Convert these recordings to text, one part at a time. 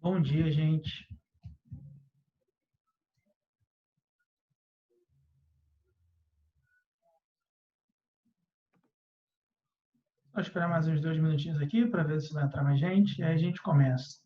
Bom dia, gente. Vou esperar mais uns 2 minutinhos aqui para ver se vai entrar mais gente, e aí a gente começa.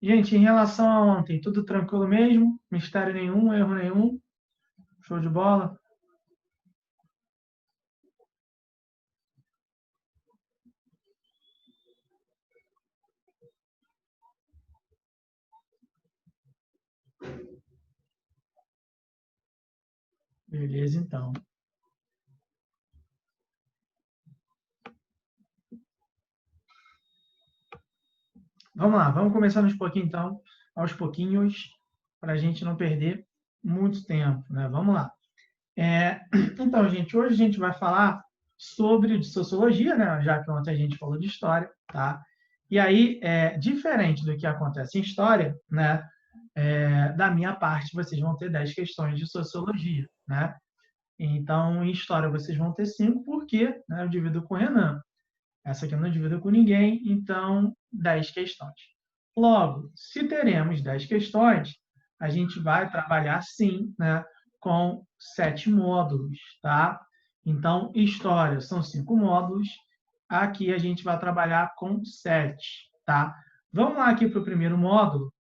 Gente, em relação a ontem, tudo tranquilo mesmo? Mistério nenhum, erro nenhum? Show de bola? Beleza, então. Vamos lá, vamos começando então, aos pouquinhos, para a gente não perder muito tempo, né? Vamos lá. Então, gente, hoje a gente vai falar sobre sociologia, né? Já que ontem a gente falou de história, tá? E aí, diferente do que acontece em história, né? Da minha parte, vocês vão ter 10 questões de sociologia, né? Então, em história, vocês vão ter 5, porque né, eu divido com o Renan. Essa aqui eu não divido com ninguém, então 10 questões. Logo, se teremos 10 questões, a gente vai trabalhar sim, né, com 7 módulos, tá? Então, história são 5 módulos, aqui a gente vai trabalhar com 7, tá? Vamos lá aqui para o primeiro módulo,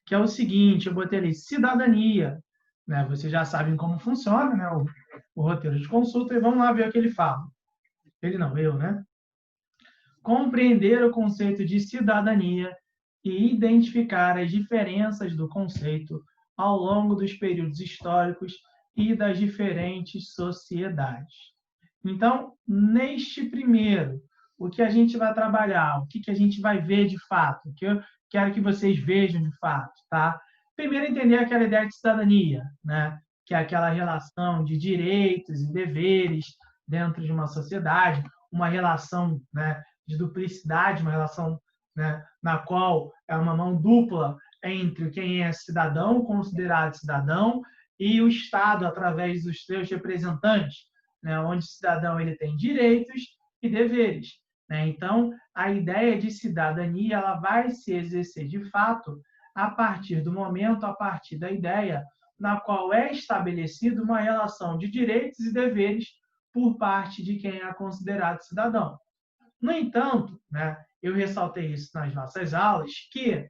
que é o seguinte, eu botei ali cidadania, né? Vocês já sabem como funciona, né, o roteiro de consulta, e vamos lá ver o que ele fala. Ele não, eu, né? Compreender o conceito de cidadania e identificar as diferenças do conceito ao longo dos períodos históricos e das diferentes sociedades. Então, neste primeiro, o que a gente vai trabalhar, o que a gente vai ver de fato, o que eu quero que vocês vejam de fato, tá? Primeiro, entender aquela ideia de cidadania, né? Que é aquela relação de direitos e deveres dentro de uma sociedade, uma relação, né, de duplicidade, uma relação, né, na qual é uma mão dupla entre quem é cidadão, considerado cidadão, e o Estado, através dos seus representantes, né, onde o cidadão ele tem direitos e deveres. Né? Então, a ideia de cidadania ela vai se exercer de fato a partir do momento, a partir da ideia na qual é estabelecida uma relação de direitos e deveres por parte de quem é considerado cidadão. No entanto, né, eu ressaltei isso nas nossas aulas, que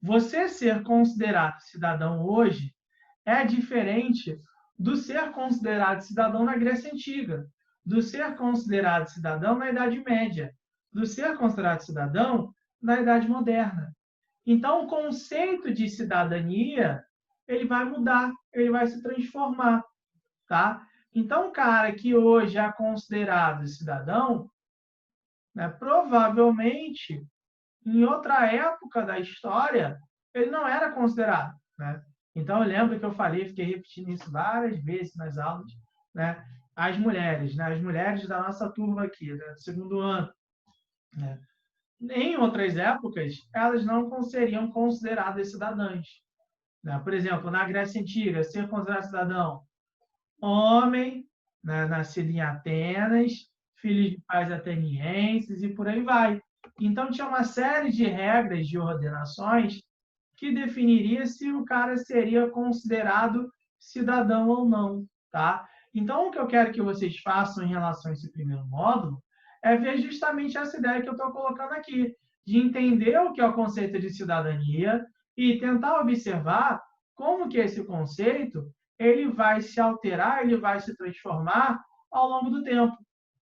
você ser considerado cidadão hoje é diferente do ser considerado cidadão na Grécia Antiga, do ser considerado cidadão na Idade Média, do ser considerado cidadão na Idade Moderna. Então, o conceito de cidadania ele vai mudar, ele vai se transformar, tá? Então, o cara que hoje é considerado cidadão, né, provavelmente, em outra época da história, ele não era considerado. Né? Então, eu lembro que eu falei, fiquei repetindo isso várias vezes nas aulas, né? As mulheres da nossa turma aqui, né, do segundo ano, né? Em outras épocas, elas não seriam consideradas cidadãs. Né? Por exemplo, na Grécia Antiga, ser considerado cidadão, homem, né, nascido em Atenas, filho de pais atenienses e por aí vai. Então, tinha uma série de regras, de ordenações, que definiria se o cara seria considerado cidadão ou não. Tá? Então, o que eu quero que vocês façam em relação a esse primeiro módulo é ver justamente essa ideia que eu estou colocando aqui, de entender o que é o conceito de cidadania e tentar observar como que esse conceito ele vai se alterar, ele vai se transformar ao longo do tempo.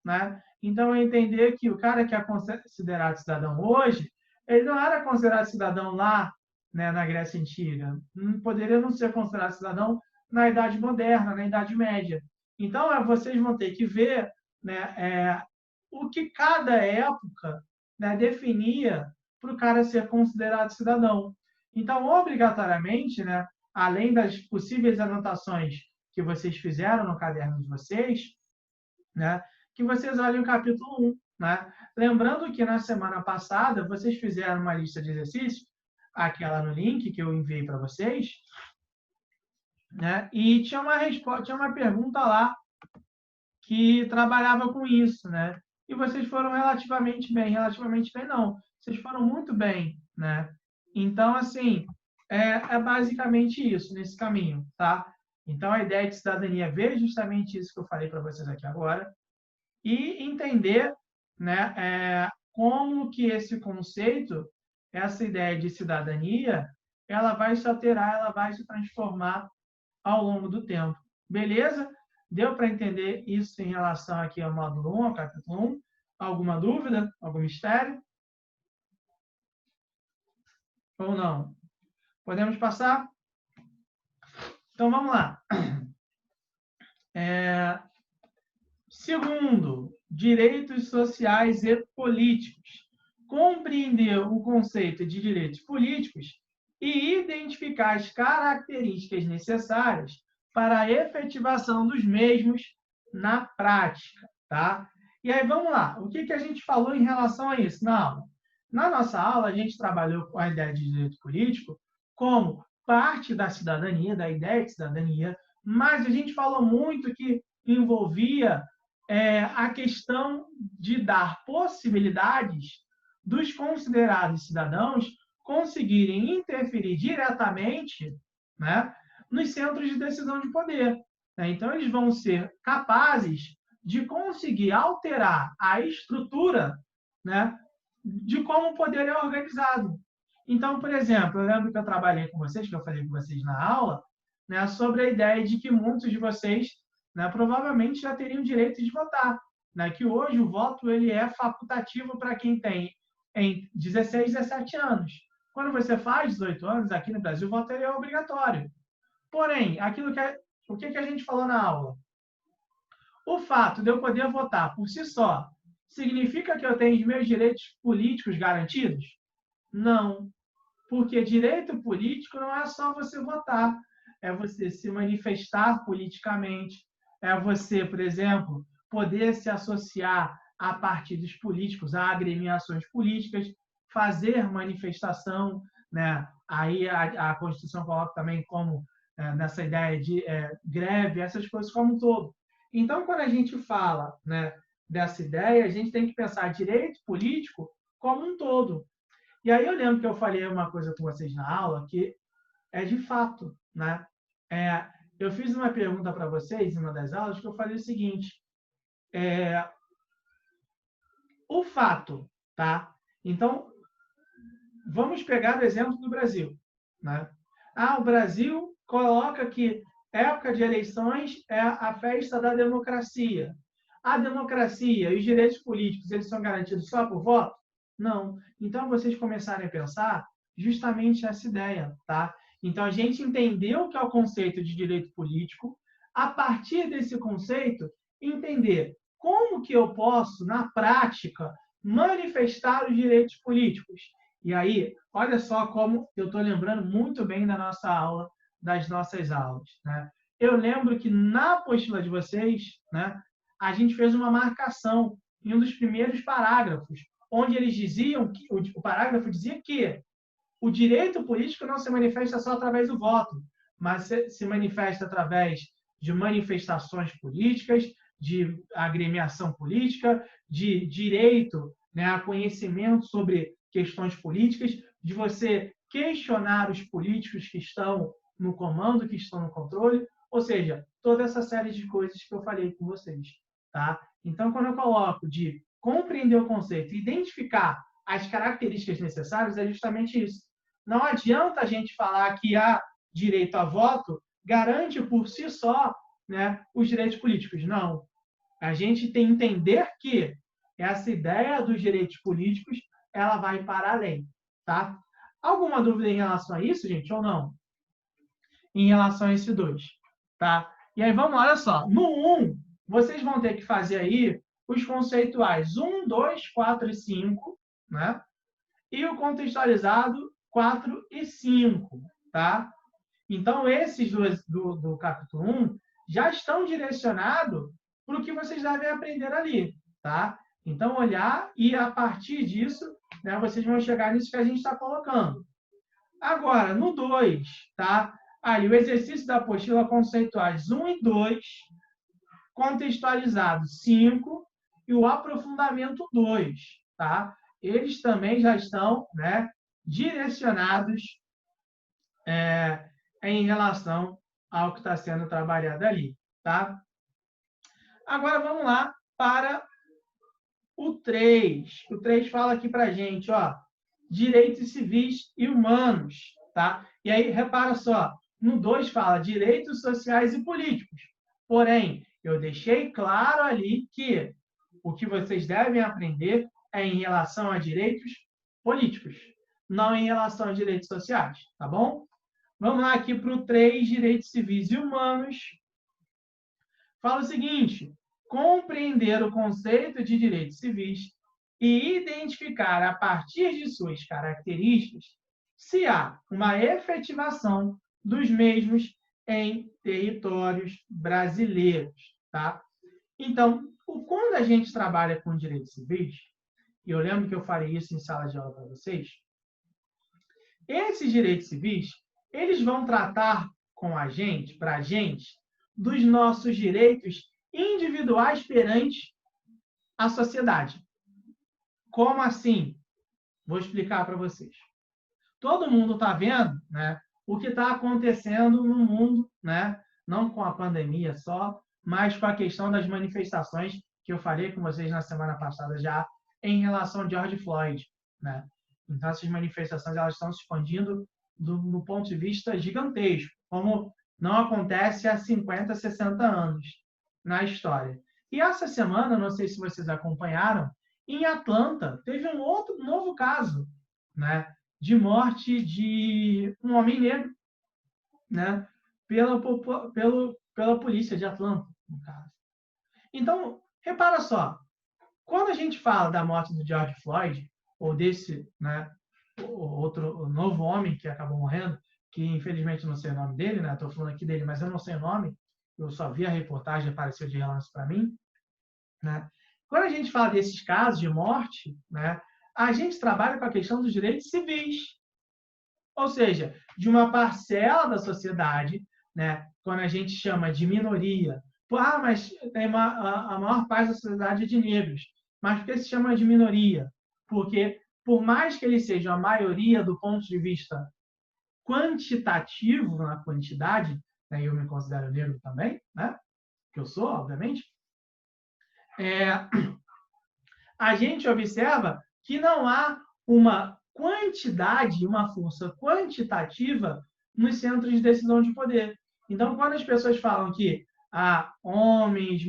Né? Então, é entender que o cara que é considerado cidadão hoje, ele não era considerado cidadão lá, né, na Grécia Antiga. Poderia não ser considerado cidadão na Idade Moderna, na Idade Média. Então, vocês vão ter que ver, né, o que cada época, né, definia para o cara ser considerado cidadão. Então, obrigatoriamente, né, além das possíveis anotações que vocês fizeram no caderno de vocês, né, que vocês olhem o capítulo 1. Né? Lembrando que na semana passada vocês fizeram uma lista de exercícios, aquela no link que eu enviei para vocês, né? E tinha uma resposta, tinha uma pergunta lá que trabalhava com isso, né? E vocês foram relativamente bem não, vocês foram muito bem, né? Então, assim, é basicamente isso, nesse caminho, tá? Então, a ideia de cidadania é ver justamente isso que eu falei para vocês aqui agora e entender, né, como que esse conceito, essa ideia de cidadania, ela vai se alterar, ela vai se transformar ao longo do tempo. Beleza? Deu para entender isso em relação aqui ao módulo 1, ao capítulo 1? Alguma dúvida? Algum mistério? Ou não? Podemos passar? Então, vamos lá. Segundo, direitos sociais e políticos. Compreender o conceito de direitos políticos e identificar as características necessárias para a efetivação dos mesmos na prática. Tá? E aí, vamos lá. O que a gente falou em relação a isso na aula? Na nossa aula, a gente trabalhou com a ideia de direito político como parte da cidadania, da ideia de cidadania, mas a gente falou muito que envolvia a questão de dar possibilidades dos considerados cidadãos conseguirem interferir diretamente, né, nos centros de decisão de poder. Né? Então, eles vão ser capazes de conseguir alterar a estrutura, né, de como o poder é organizado. Então, por exemplo, eu lembro que eu trabalhei com vocês, que eu falei com vocês na aula, né, sobre a ideia de que muitos de vocês, né, provavelmente já teriam direito de votar, né, que hoje o voto ele é facultativo para quem tem em 16, 17 anos. Quando você faz 18 anos, aqui no Brasil, o voto ele é obrigatório. Porém, o que a gente falou na aula? O fato de eu poder votar por si só significa que eu tenho os meus direitos políticos garantidos? Não. Porque direito político não é só você votar, é você se manifestar politicamente, é você, por exemplo, poder se associar a partidos políticos, a agremiações políticas, fazer manifestação, né? Aí a Constituição coloca também como nessa ideia de greve, essas coisas como um todo. Então, quando a gente fala, né, dessa ideia, a gente tem que pensar direito político como um todo. E aí eu lembro que eu falei uma coisa com vocês na aula que é de fato, né? Eu fiz uma pergunta para vocês em uma das aulas que eu falei o seguinte: o fato, tá? Então, vamos pegar o exemplo do Brasil, né? O Brasil coloca que época de eleições é a festa da democracia. A democracia e os direitos políticos, eles são garantidos só por voto? Não. Então, vocês começarem a pensar justamente essa ideia, tá? Então, a gente entendeu o que é o conceito de direito político. A partir desse conceito, entender como que eu posso, na prática, manifestar os direitos políticos. E aí, olha só como eu estou lembrando muito bem da nossa aula, das nossas aulas. Né? Eu lembro que na apostila de vocês, né, a gente fez uma marcação em um dos primeiros parágrafos, onde eles diziam que o parágrafo dizia que o direito político não se manifesta só através do voto, mas se manifesta através de manifestações políticas, de agremiação política, de direito, né, a conhecimento sobre questões políticas, de você questionar os políticos que estão no comando, que estão no controle, ou seja, toda essa série de coisas que eu falei com vocês. Tá? Então, quando eu coloco de compreender o conceito, identificar as características necessárias, é justamente isso. Não adianta a gente falar que há direito a voto garante por si só, né, os direitos políticos. Não. A gente tem que entender que essa ideia dos direitos políticos ela vai para além. Tá? Alguma dúvida em relação a isso, gente, ou não? Em relação a esse 2. Tá? E aí, vamos lá, olha só. No 1, vocês vão ter que fazer aí os conceituais 1, 2, 4 e 5, né? e o contextualizado 4 e 5, tá? Então, esses do capítulo 1 já estão direcionados para o que vocês devem aprender ali, tá? Então, olhar e, a partir disso, né, vocês vão chegar nisso que a gente está colocando. Agora, no 2, tá? Aí, o exercício da apostila conceituais 1 e 2, contextualizado 5 e o aprofundamento 2, tá? Eles também já estão, né, direcionados em relação ao que está sendo trabalhado ali, tá? Agora, vamos lá para o 3. O 3 fala aqui para a gente, ó, direitos civis e humanos, tá? E aí, repara só, no 2 fala direitos sociais e políticos. Porém, eu deixei claro ali que o que vocês devem aprender é em relação a direitos políticos, não em relação a direitos sociais, tá bom? Vamos lá aqui para o 3, direitos civis e humanos. Fala o seguinte: compreender o conceito de direitos civis e identificar, a partir de suas características, se há uma efetivação dos mesmos em territórios brasileiros, tá? Então, quando a gente trabalha com direitos civis, e eu lembro que eu falei isso em sala de aula para vocês, esses direitos civis, eles vão tratar com a gente, para a gente, dos nossos direitos individuais perante a sociedade. Como assim? Vou explicar para vocês. Todo mundo está vendo, né, o que está acontecendo no mundo, né, não com a pandemia só, mas com a questão das manifestações que eu falei com vocês na semana passada já, em relação a George Floyd, né? Então, essas manifestações elas estão se expandindo no ponto de vista gigantesco, como não acontece há 50, 60 anos na história. E essa semana, não sei se vocês acompanharam, em Atlanta teve um outro novo caso, né, de morte de um homem negro, né, pela polícia de Atlanta, no caso. Então, repara só, quando a gente fala da morte do George Floyd, ou desse, né, outro novo homem que acabou morrendo, que infelizmente não sei o nome dele, né? Estou falando aqui dele, mas eu não sei o nome, eu só vi a reportagem, apareceu de relance para mim, né? Quando a gente fala desses casos de morte, né, a gente trabalha com a questão dos direitos civis, ou seja, de uma parcela da sociedade, né, quando a gente chama de minoria, mas tem a maior parte da sociedade é de negros, mas por que se chama de minoria? Porque, por mais que eles sejam a maioria do ponto de vista quantitativo, na quantidade, né, eu me considero negro também, né, que eu sou, obviamente, a gente observa que não há uma quantidade, uma força quantitativa nos centros de decisão de poder. Então, quando as pessoas falam que homens,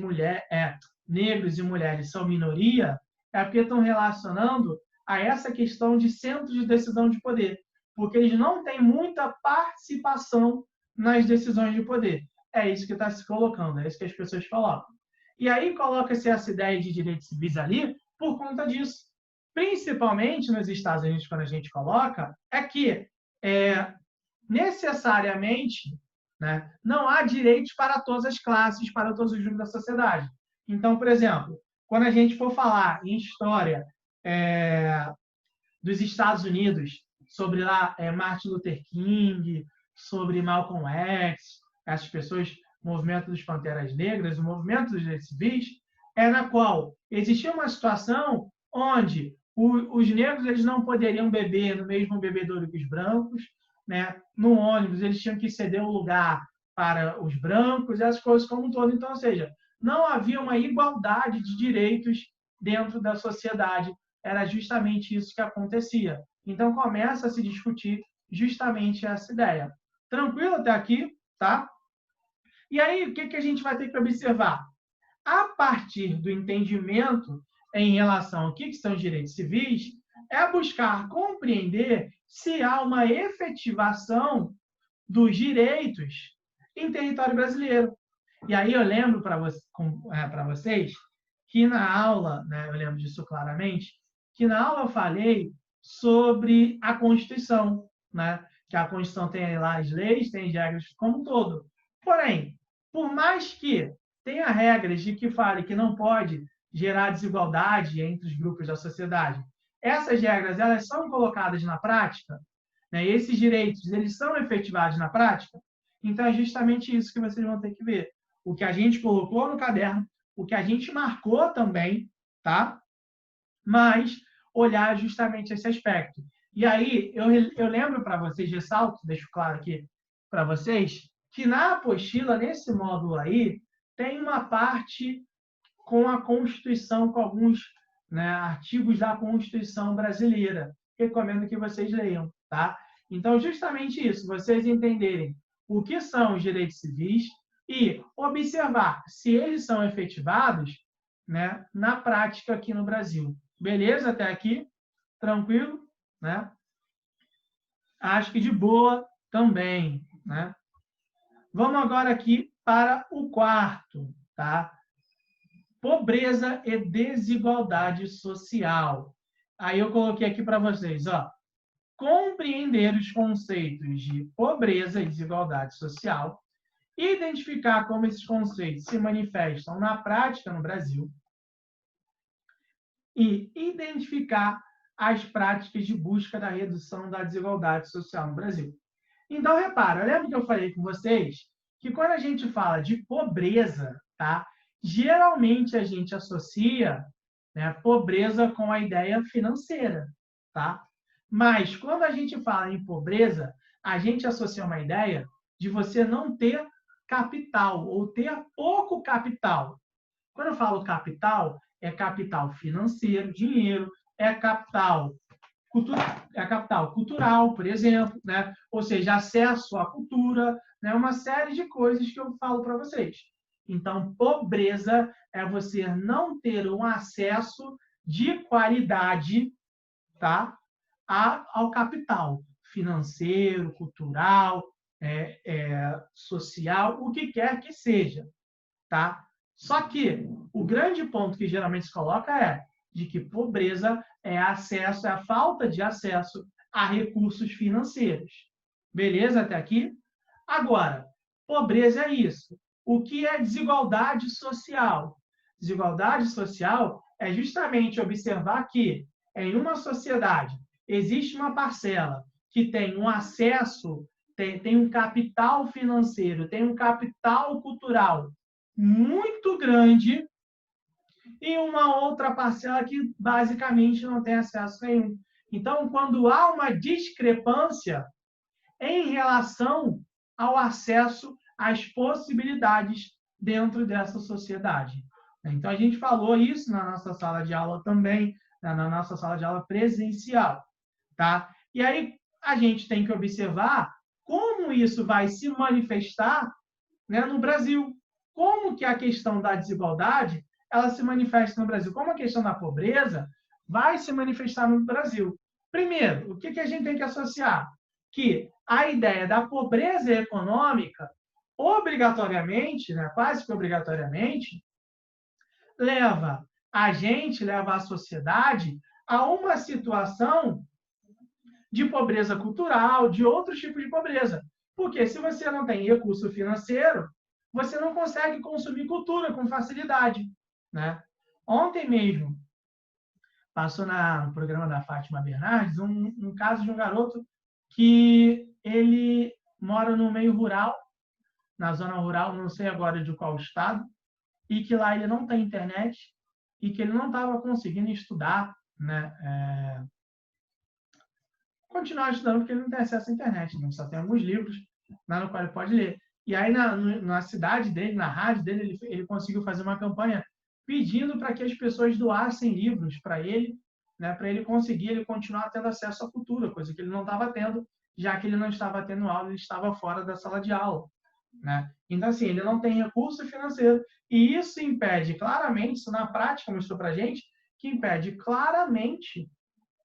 negros e mulheres são minoria, é porque estão relacionando a essa questão de centros de decisão de poder, porque eles não têm muita participação nas decisões de poder. É isso que está se colocando, é isso que as pessoas colocam. E aí coloca-se essa ideia de direitos civis ali por conta disso. Principalmente nos Estados Unidos, quando a gente coloca, é que necessariamente, né, não há direitos para todas as classes, para todos os grupos da sociedade. Então, por exemplo, quando a gente for falar em história dos Estados Unidos, sobre lá Martin Luther King, sobre Malcolm X, essas pessoas, o movimento dos Panteras Negras, o movimento dos direitos civis, na qual existia uma situação onde os negros eles não poderiam beber no mesmo bebedouro que os brancos, né? No ônibus eles tinham que ceder o lugar para os brancos, essas coisas como um todo. Então, ou seja, não havia uma igualdade de direitos dentro da sociedade. Era justamente isso que acontecia. Então, começa a se discutir justamente essa ideia. Tranquilo até aqui, tá? E aí, o que a gente vai ter que observar? A partir do entendimento em relação ao que são os direitos civis, é buscar compreender se há uma efetivação dos direitos em território brasileiro. E aí eu lembro para vocês que na aula, né, eu lembro disso claramente, que na aula eu falei sobre a Constituição, né? Que a Constituição tem lá as leis, tem as regras como um todo. Porém, por mais que tenha regras de que fale que não pode gerar desigualdade entre os grupos da sociedade, essas regras elas são colocadas na prática, né? Esses direitos eles são efetivados na prática. Então é justamente isso que vocês vão ter que ver. O que a gente colocou no caderno, o que a gente marcou também, tá? Mas olhar justamente esse aspecto. E aí, eu lembro para vocês, ressalto, deixo claro aqui para vocês, que na apostila, nesse módulo aí, tem uma parte com a Constituição, com alguns, né, artigos da Constituição brasileira. Recomendo que vocês leiam, tá? Então, justamente isso, vocês entenderem o que são os direitos civis e observar se eles são efetivados, né, na prática aqui no Brasil. Beleza até aqui? Tranquilo? Né? Acho que de boa também. Né? Vamos agora aqui para o quarto. Tá? Pobreza e desigualdade social. Aí eu coloquei aqui para vocês. Ó, compreender os conceitos de pobreza e desigualdade social, identificar como esses conceitos se manifestam na prática no Brasil, e identificar as práticas de busca da redução da desigualdade social no Brasil. Então, repara, lembra que eu falei com vocês que quando a gente fala de pobreza, tá? Geralmente a gente associa, né, pobreza com a ideia financeira, tá? Mas quando a gente fala em pobreza, a gente associa uma ideia de você não ter capital ou ter pouco capital. Quando eu falo capital, é capital financeiro, dinheiro, é capital cultural, por exemplo, né? Ou seja, acesso à cultura, né? Uma série de coisas que eu falo para vocês. Então, pobreza é você não ter um acesso de qualidade, tá? Ao capital financeiro, cultural, social, o que quer que seja, tá? Só que o grande ponto que geralmente se coloca é de que pobreza é acesso, é a falta de acesso a recursos financeiros. Beleza até aqui? Agora, pobreza é isso. O que é desigualdade social? Desigualdade social é justamente observar que em uma sociedade existe uma parcela que tem um acesso, tem um capital financeiro, tem um capital cultural muito grande e uma outra parcela que basicamente não tem acesso nenhum. Então, quando há uma discrepância em relação ao acesso às possibilidades dentro dessa sociedade. Então, a gente falou isso na nossa sala de aula também, na nossa sala de aula presencial. Tá? E aí, a gente tem que observar como isso vai se manifestar, né, no Brasil. Como que a questão da desigualdade ela se manifesta no Brasil? Como a questão da pobreza vai se manifestar no Brasil? Primeiro, o que a gente tem que associar? Que a ideia da pobreza econômica, obrigatoriamente, né, quase que obrigatoriamente, leva a sociedade a uma situação de pobreza cultural, de outros tipos de pobreza. Porque se você não tem recurso financeiro, você não consegue consumir cultura com facilidade. Né? Ontem mesmo, passou no programa da Fátima Bernardes um caso de um garoto que ele mora no meio rural, na zona rural, não sei agora de qual estado, e que lá ele não tem internet e que ele não estava conseguindo estudar, né, continuar estudando porque ele não tem acesso à internet, né? Só tem alguns livros lá no qual ele pode ler. E aí, na cidade dele, na rádio dele, ele conseguiu fazer uma campanha pedindo para que as pessoas doassem livros para ele, né, para ele conseguir ele continuar tendo acesso à cultura, coisa que ele não estava tendo, já que ele não estava tendo aula, ele estava fora da sala de aula. Né? Então, assim, ele não tem recurso financeiro. E isso impede claramente, isso na prática mostrou para a gente, que impede claramente,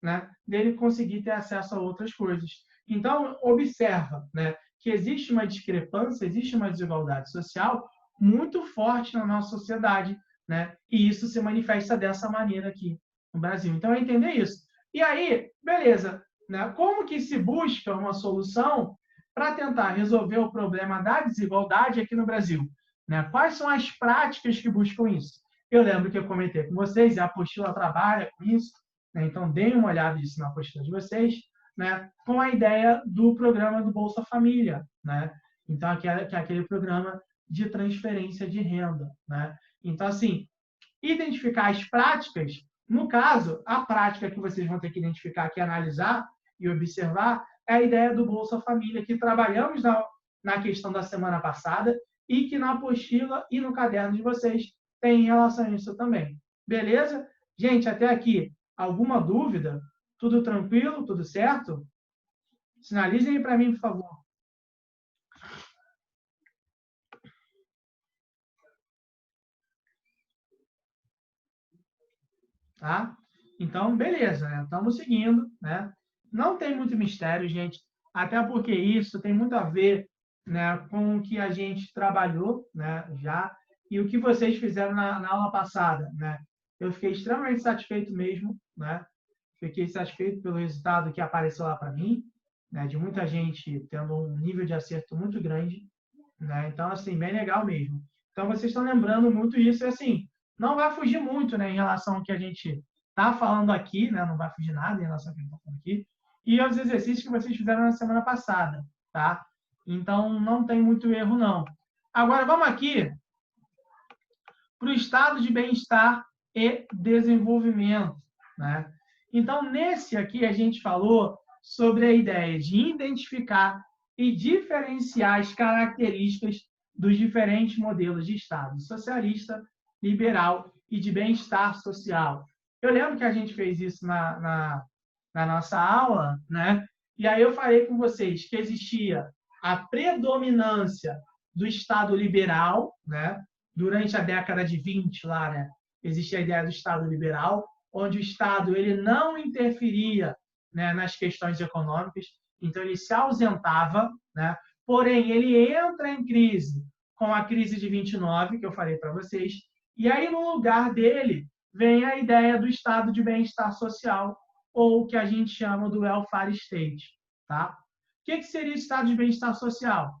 né, dele conseguir ter acesso a outras coisas. Então, observa, né, que existe uma discrepância, existe uma desigualdade social muito forte na nossa sociedade, né, e isso se manifesta dessa maneira aqui no Brasil. Então, é entender isso. E aí, beleza, né? Como que se busca uma solução para tentar resolver o problema da desigualdade aqui no Brasil? Né? Quais são as práticas que buscam isso? Eu lembro que eu comentei com vocês, e a apostila trabalha com isso, né? Então deem uma olhada nisso na apostila de vocês, né? Com a ideia do programa do Bolsa Família, né? Então, que é aquele programa de transferência de renda, né? Então, assim, identificar as práticas, no caso, a prática que vocês vão ter que identificar, que analisar e observar, é a ideia do Bolsa Família, que trabalhamos na questão da semana passada e que na apostila e no caderno de vocês tem em relação a isso também. Beleza? Gente, até aqui, alguma dúvida? Tudo tranquilo? Tudo certo? Sinalizem aí para mim, por favor. Tá? Então, beleza, né? Estamos seguindo, né? Não tem muito mistério, gente, até porque isso tem muito a ver, né, com o que a gente trabalhou, né, já, e o que vocês fizeram na aula passada, né? Eu fiquei extremamente satisfeito mesmo, né? Fiquei satisfeito pelo resultado que apareceu lá para mim, né, de muita gente tendo um nível de acerto muito grande, né? Então, assim, bem legal mesmo. Então, vocês estão lembrando muito isso, e assim, não vai fugir muito, né, em relação ao que a gente está falando aqui, né? Não vai fugir nada em relação ao que a gente está falando aqui. E aos exercícios que vocês fizeram na semana passada, tá? Então, não tem muito erro, não. Agora, vamos aqui para o estado de bem-estar e desenvolvimento, né? Então, nesse aqui, a gente falou sobre a ideia de identificar e diferenciar as características dos diferentes modelos de Estado, socialista, liberal e de bem-estar social. Eu lembro que a gente fez isso na nossa aula, né? E aí eu falei com vocês que existia a predominância do Estado liberal, né? Durante a década de 20, lá, né? Existia a ideia do Estado liberal, onde o Estado ele não interferia, né, nas questões econômicas, então ele se ausentava, né? Porém, ele entra em crise com a crise de 29, que eu falei para vocês, e aí no lugar dele vem a ideia do estado de bem-estar social, ou o que a gente chama do welfare state. Tá? O que seria o estado de bem-estar social?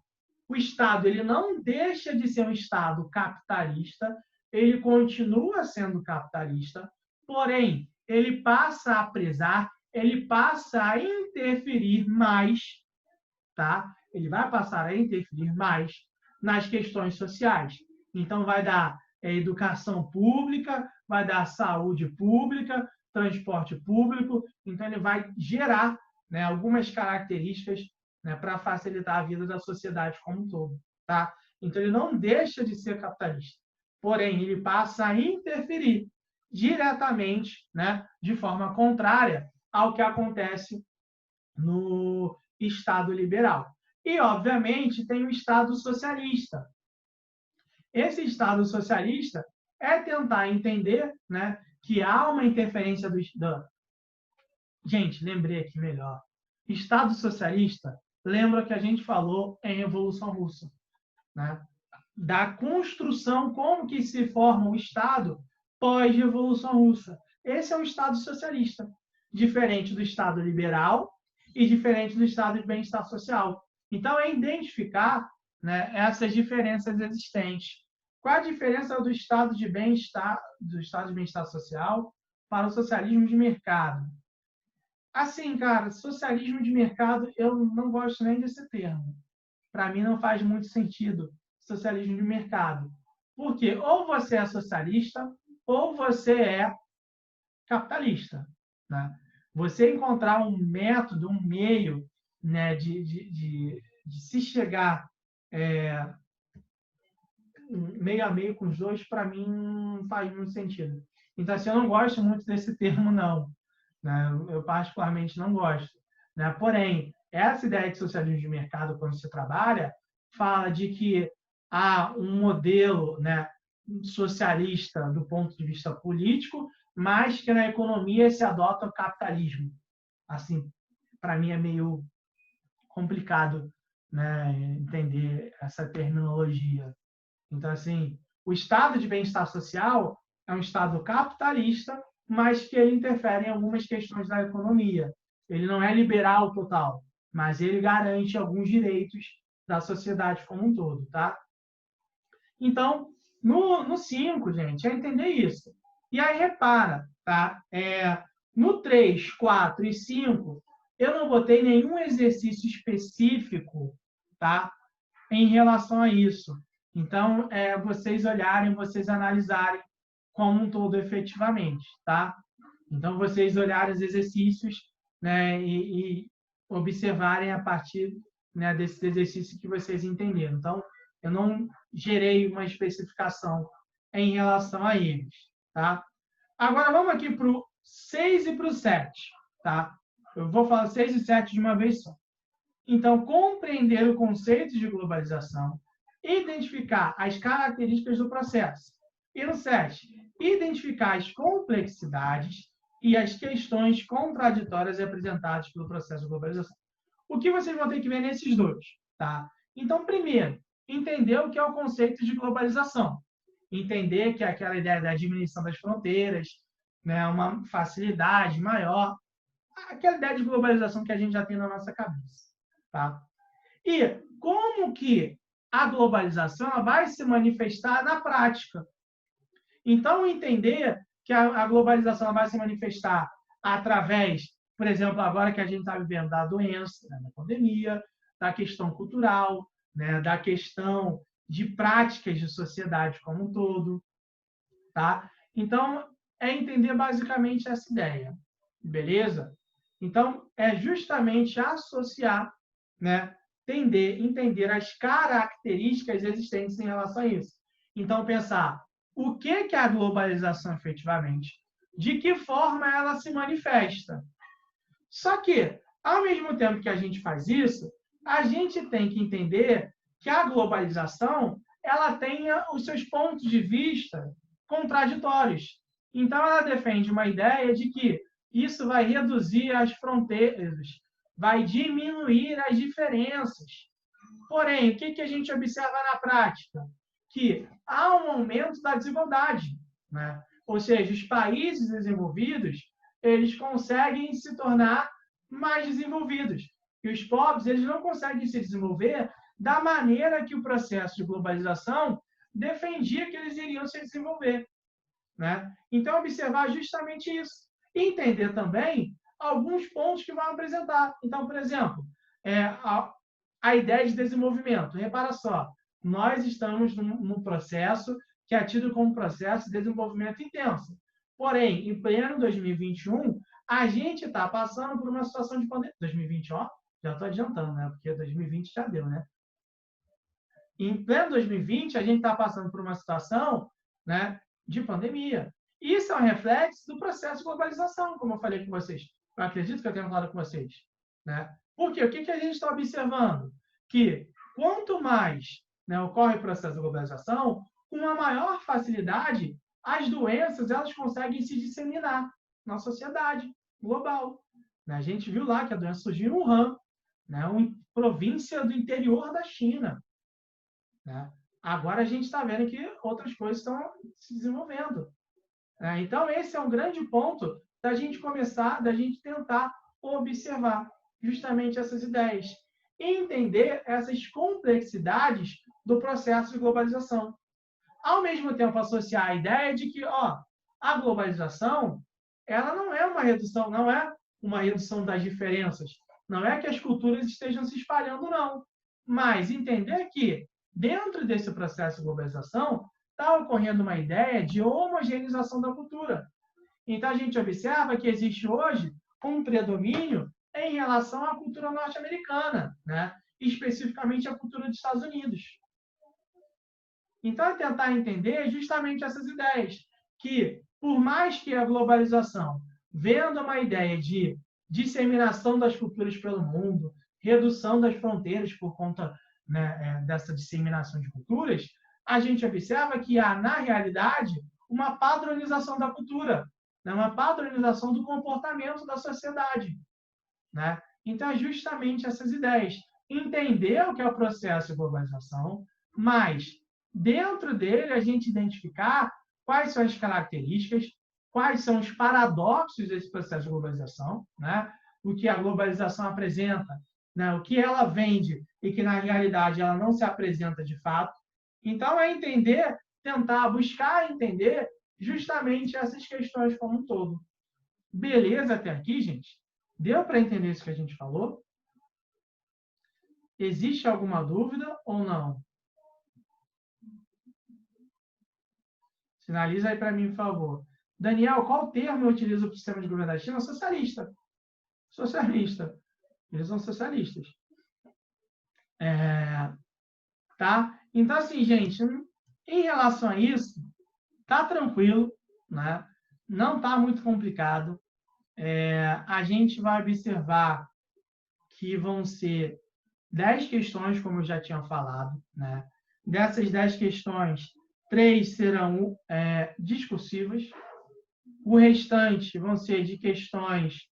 O Estado ele não deixa de ser um Estado capitalista, ele continua sendo capitalista, porém, ele passa a prezar, ele passa a interferir mais, tá? Ele vai passar a interferir mais nas questões sociais. Então, vai dar educação pública, vai dar saúde pública, transporte público. Então, ele vai gerar, né, algumas características, né, para facilitar a vida da sociedade como um todo. Tá? Então, ele não deixa de ser capitalista. Porém, ele passa a interferir diretamente, né, de forma contrária ao que acontece no Estado liberal. E, obviamente, tem o Estado socialista. Esse Estado socialista é tentar entender, né, que há uma interferência do. Gente, lembrei aqui melhor. Estado socialista, lembra que a gente falou em Revolução Russa, né? Da construção, como que se forma o Estado pós-Revolução Russa. Esse é um Estado socialista, diferente do Estado liberal e diferente do Estado de bem-estar social. Então, é identificar, né, essas diferenças existentes. Qual a diferença do Estado de bem-estar social para o socialismo de mercado? Assim, cara, socialismo de mercado, eu não gosto nem desse termo. Para mim, não faz muito sentido socialismo de mercado. Porque ou você é socialista ou você é capitalista. Né? Você encontrar um método, um meio, né, de se chegar meio a meio com os dois, para mim, não faz muito sentido. Então, assim, eu não gosto muito desse termo, não. Né? Eu, particularmente, não gosto. Né? Porém, essa ideia de socialismo de mercado, quando se trabalha, fala de que há um modelo, né, socialista do ponto de vista político, mas que na economia se adota o capitalismo. Assim, para mim é meio complicado, né, entender essa terminologia. Então, assim, o estado de bem-estar social é um estado capitalista, mas que ele interfere em algumas questões da economia. Ele não é liberal total, mas ele garante alguns direitos da sociedade como um todo, tá? Então, no 5, gente, é entender isso. E aí, repara, tá? No 3, 4 e 5, eu não botei nenhum exercício específico, tá? Em relação a isso. Então, vocês olharem, vocês analisarem como um todo efetivamente, tá? Então, vocês olharem os exercícios, né, e observarem a partir, né, desses exercícios que vocês entenderam. Então, eu não gerei uma especificação em relação a eles, tá? Agora, vamos aqui para o 6 e para o 7, tá? Eu vou falar 6 e 7 de uma vez só. Então, compreender o conceito de globalização, identificar as características do processo. E no 7, identificar as complexidades e as questões contraditórias apresentadas pelo processo de globalização. O que vocês vão ter que ver nesses dois, tá? Então, primeiro, entender o que é o conceito de globalização. Entender que é aquela ideia da diminuição das fronteiras, né, uma facilidade maior, aquela ideia de globalização que a gente já tem na nossa cabeça. Tá? E como que a globalização ela vai se manifestar na prática? Então, entender que a globalização ela vai se manifestar através, por exemplo, agora que a gente está vivendo da doença, né, da pandemia, da questão cultural, né, da questão de práticas de sociedade como um todo. Tá? Então, é entender basicamente essa ideia. Beleza? Então, é justamente associar, né, entender as características existentes em relação a isso. Então, pensar o que é a globalização efetivamente, de que forma ela se manifesta. Só que, ao mesmo tempo que a gente faz isso, a gente tem que entender que a globalização ela tenha os seus pontos de vista contraditórios. Então, ela defende uma ideia de que isso vai reduzir as fronteiras, vai diminuir as diferenças. Porém, o que a gente observa na prática? Que há um aumento da desigualdade, né? Ou seja, os países desenvolvidos eles conseguem se tornar mais desenvolvidos. E os pobres eles não conseguem se desenvolver da maneira que o processo de globalização defendia que eles iriam se desenvolver. Né? Então, observar justamente isso. E entender também alguns pontos que vão apresentar. Então, por exemplo, a ideia de desenvolvimento. Repara só, nós estamos num processo que é tido como processo de desenvolvimento intenso. Porém, em pleno 2021, a gente está passando por uma situação de pandemia. 2020, ó, já estou adiantando, né? Porque 2020 já deu, né? Em pleno 2020, a gente está passando por uma situação, né, de pandemia. Isso é um reflexo do processo de globalização, como eu falei com vocês. Eu acredito que eu tenho falado com vocês. Né? Por quê? O que a gente está observando? Que quanto mais, né, ocorre o processo de globalização, com uma maior facilidade, as doenças elas conseguem se disseminar na sociedade global. Né? A gente viu lá que a doença surgiu em Wuhan, né, uma província do interior da China. Né? Agora a gente está vendo que outras coisas estão se desenvolvendo. Então, esse é um grande ponto da gente começar, da gente tentar observar justamente essas ideias e entender essas complexidades do processo de globalização. Ao mesmo tempo, associar a ideia de que a globalização ela não é uma redução das diferenças, não é que as culturas estejam se espalhando, não. Mas entender que, dentro desse processo de globalização, está ocorrendo uma ideia de homogeneização da cultura. Então, a gente observa que existe hoje um predomínio em relação à cultura norte-americana, né? Especificamente a cultura dos Estados Unidos. Então, é tentar entender justamente essas ideias, que, por mais que a globalização, vendo uma ideia de disseminação das culturas pelo mundo, redução das fronteiras por conta, né, dessa disseminação de culturas, a gente observa que há, na realidade, uma padronização da cultura, né, uma padronização do comportamento da sociedade. Né? Então, é justamente essas ideias. Entender o que é o processo de globalização, mas, dentro dele, a gente identificar quais são as características, quais são os paradoxos desse processo de globalização, né? O que a globalização apresenta, né? O que ela vende e que, na realidade, ela não se apresenta de fato. Então, é entender, tentar buscar entender justamente essas questões como um todo. Beleza até aqui, gente? Deu para entender isso que a gente falou? Existe alguma dúvida ou não? Sinaliza aí para mim, por favor. Daniel, qual termo eu utilizo para o sistema de governo da China? Socialista. Socialista. Eles são socialistas. Tá? Então, assim, gente, em relação a isso, tá tranquilo, né? Não tá muito complicado. A gente vai observar que vão ser 10 questões, como eu já tinha falado, né? Dessas 10 questões, 3 serão discursivas, o restante vão ser de questões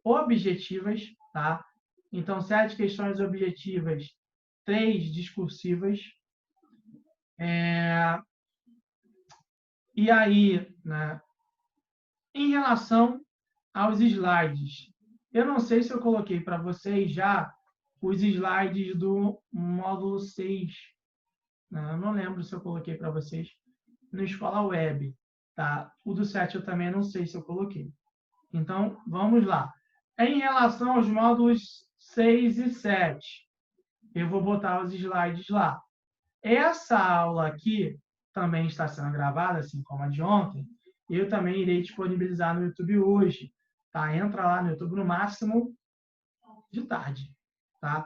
objetivas, tá? Então, 7 questões objetivas, 3 discursivas. E aí, né, em relação aos slides, eu não sei se eu coloquei para vocês já os slides do módulo 6. Né? Eu não lembro se eu coloquei para vocês no Escola Web. Tá? O do 7 eu também não sei se eu coloquei. Então, vamos lá. Em relação aos módulos 6 e 7, eu vou botar os slides lá. Essa aula aqui também está sendo gravada, assim como a de ontem. Eu também irei disponibilizar no YouTube hoje. Tá? Entra lá no YouTube no máximo de tarde. Tá?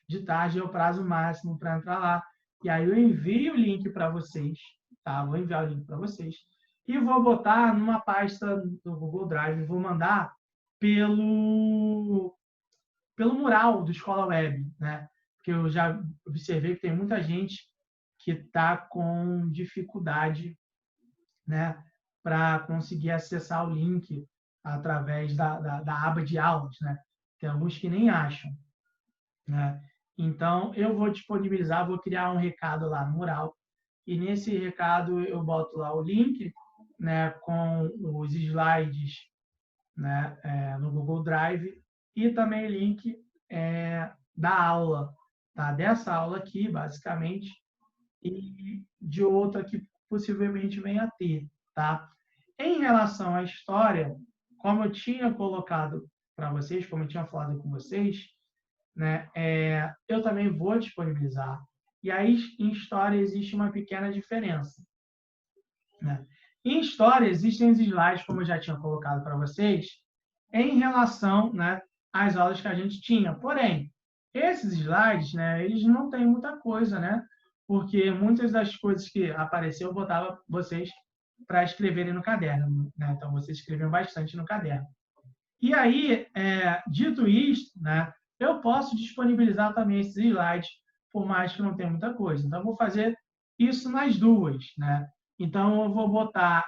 De tarde é o prazo máximo para entrar lá. E aí eu envio o link para vocês. Tá? Vou enviar o link para vocês. E vou botar numa pasta do Google Drive. Vou mandar pelo mural do Escola Web. Né? Porque eu já observei que tem muita gente que está com dificuldade, né, para conseguir acessar o link através da aba de aulas. Né? Tem alguns que nem acham. Né? Então, eu vou disponibilizar, vou criar um recado lá no mural, e nesse recado eu boto lá o link, né, com os slides, né, no Google Drive, e também o link da aula, tá? Dessa aula aqui, basicamente, e de outra que possivelmente venha a ter. Tá? Em relação à história, como eu tinha colocado para vocês, como eu tinha falado com vocês, né, eu também vou disponibilizar. E aí, em história, existe uma pequena diferença. Né? Em história, existem os slides, como eu já tinha colocado para vocês, em relação, né, às aulas que a gente tinha. Porém, esses slides, né, eles não têm muita coisa, né? Porque muitas das coisas que apareceu eu botava vocês para escreverem no caderno. Né? Então, vocês escreviam bastante no caderno. E aí, dito isto, né, eu posso disponibilizar também esses slides, por mais que não tenha muita coisa. Então, eu vou fazer isso nas duas. Né? Então, eu vou botar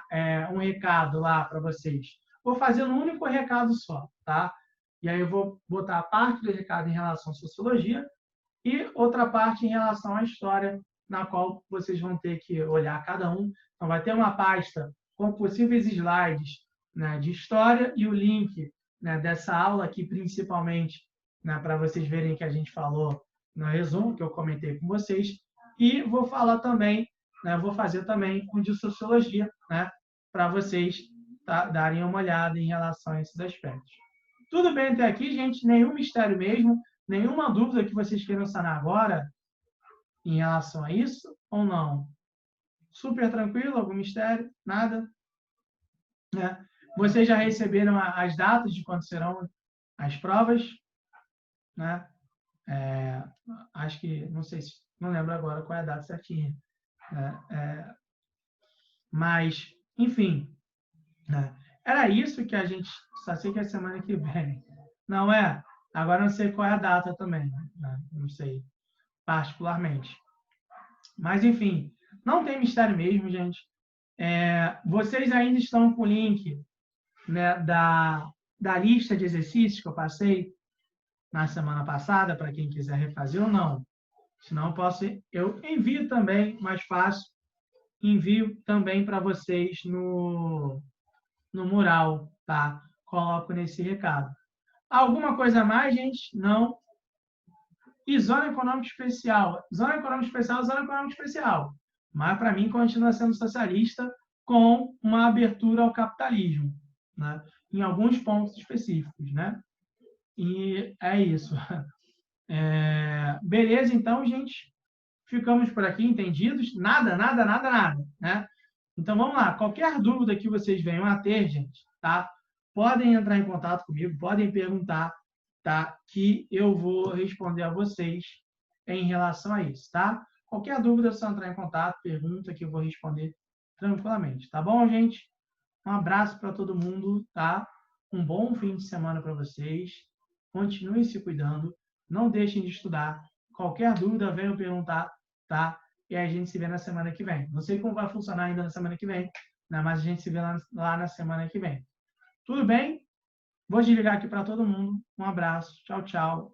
um recado lá para vocês. Vou fazer um único recado só. Tá? E aí, eu vou botar a parte do recado em relação à sociologia e outra parte em relação à história, na qual vocês vão ter que olhar cada um. Então, vai ter uma pasta com possíveis slides, né, de história e o link, né, dessa aula aqui, principalmente, né, para vocês verem que a gente falou no resumo, que eu comentei com vocês. E vou falar também, né, vou fazer também um de sociologia, né, para vocês darem uma olhada em relação a esses aspectos. Tudo bem até aqui, gente? Nenhum mistério mesmo? Nenhuma dúvida que vocês queiram sanar agora em relação a isso ou não? Super tranquilo? Algum mistério? Nada? Né? Vocês já receberam as datas de quando serão as provas? Né? Acho que, não sei se, não lembro agora qual é a data certinha. Né? Mas, enfim, né? Era isso que a gente, só sei que é semana que vem. Não é? Agora não sei qual é a data também. Né? Não sei particularmente. Mas, enfim, não tem mistério mesmo, gente. Vocês ainda estão com o link, né, da lista de exercícios que eu passei na semana passada, para quem quiser refazer ou não. Senão eu envio também, mais fácil, envio também para vocês no no mural, tá? Coloco nesse recado. Alguma coisa a mais, gente? Não. E zona econômica especial? Zona econômica especial, zona econômica especial. Mas, para mim, continua sendo socialista com uma abertura ao capitalismo, né? Em alguns pontos específicos, né? E é isso. Beleza, então, gente. Ficamos por aqui, entendidos? Nada, nada, nada, nada, né? Então, vamos lá. Qualquer dúvida que vocês venham a ter, gente, tá? Podem entrar em contato comigo, podem perguntar, tá? Que eu vou responder a vocês em relação a isso, tá? Qualquer dúvida é só entrar em contato, pergunta que eu vou responder tranquilamente, tá bom, gente? Um abraço para todo mundo, tá? Um bom fim de semana para vocês. Continuem se cuidando, não deixem de estudar. Qualquer dúvida, venham perguntar, tá? E a gente se vê na semana que vem. Não sei como vai funcionar ainda na semana que vem, né? Mas a gente se vê lá na semana que vem. Tudo bem? Vou desligar aqui para todo mundo. Um abraço. Tchau, tchau.